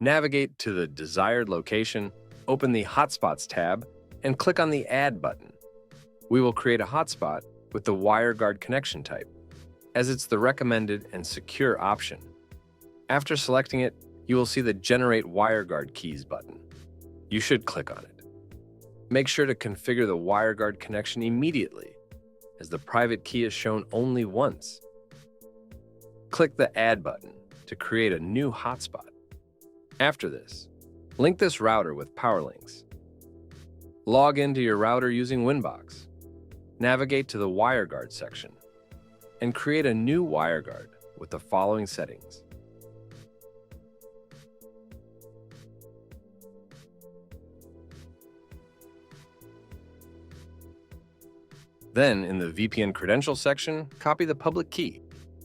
Navigate to the desired location, open the Hotspots tab, and click on the Add button. We will create a hotspot with the WireGuard connection type, as it's the recommended and secure option. After selecting it, you will see the Generate WireGuard Keys button. You should click on it. Make sure to configure the WireGuard connection immediately, as the private key is shown only once. Click the Add button to create a new hotspot. After this, link this router with Powerlynx. Log into your router using Winbox. Navigate to the WireGuard section and create a new WireGuard with the following settings. Then, in the VPN credentials section, copy the public key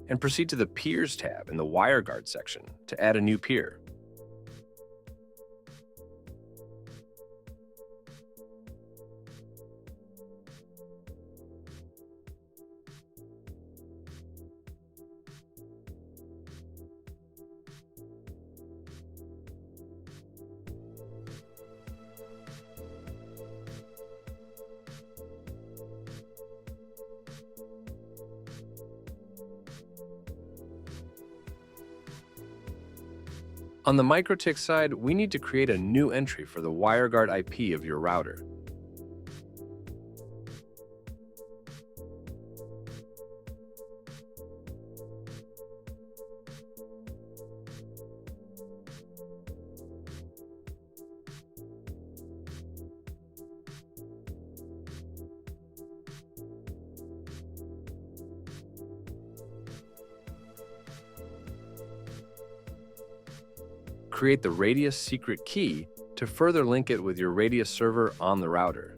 and proceed to the Peers tab in the WireGuard section to add a new peer. On the MikroTik side, we need to create a new entry for the WireGuard IP of your router. Create the Radius secret key to further link it with your Radius server on the router.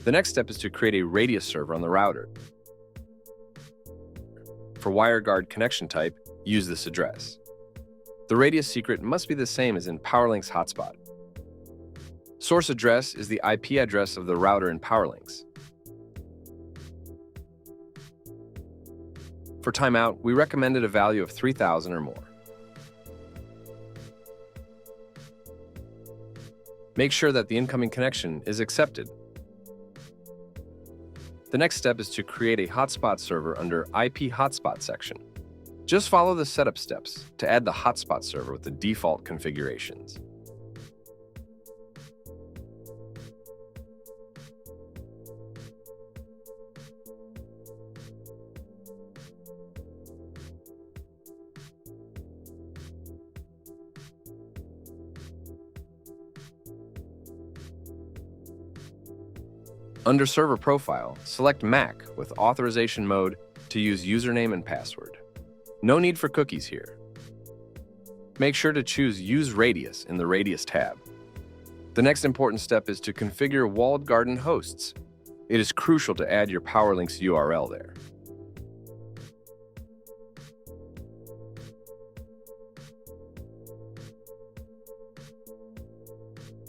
The next step is to create a Radius server on the router. For WireGuard connection type, use this address. The Radius secret must be the same as in Powerlynx Hotspot. Source address is the IP address of the router in Powerlynx. For timeout, we recommended a value of 3,000 or more. Make sure that the incoming connection is accepted. The next step is to create a hotspot server under IP Hotspot section. Just follow the setup steps to add the hotspot server with the default configurations. Under Server Profile, select Mac with authorization mode to use username and password. No need for cookies here. Make sure to choose Use Radius in the Radius tab. The next important step is to configure walled garden hosts. It is crucial to add your Powerlynx URL there.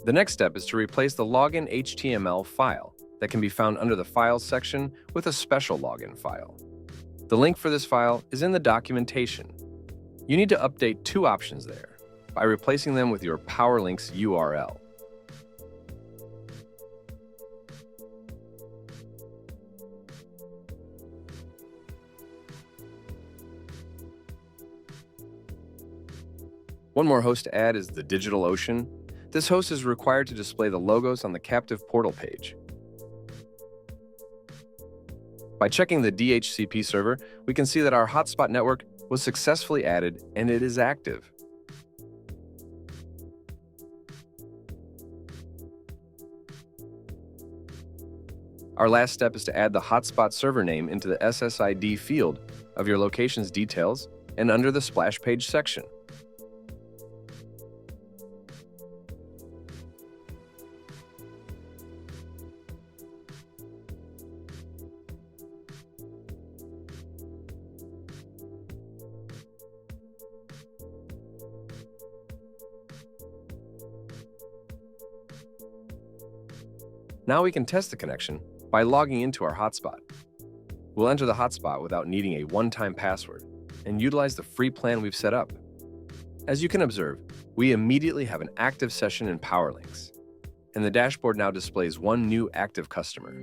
The next step is to replace the login HTML file that can be found under the Files section with a special login file. The link for this file is in the documentation. You need to update two options there by replacing them with your Powerlynx URL. One more host to add is the DigitalOcean. This host is required to display the logos on the captive portal page. By checking the DHCP server, we can see that our hotspot network was successfully added and it is active. Our last step is to add the hotspot server name into the SSID field of your location's details and under the splash page section. Now we can test the connection by logging into our hotspot. We'll enter the hotspot without needing a one-time password and utilize the free plan we've set up. As you can observe, we immediately have an active session in Powerlynx, and the dashboard now displays one new active customer.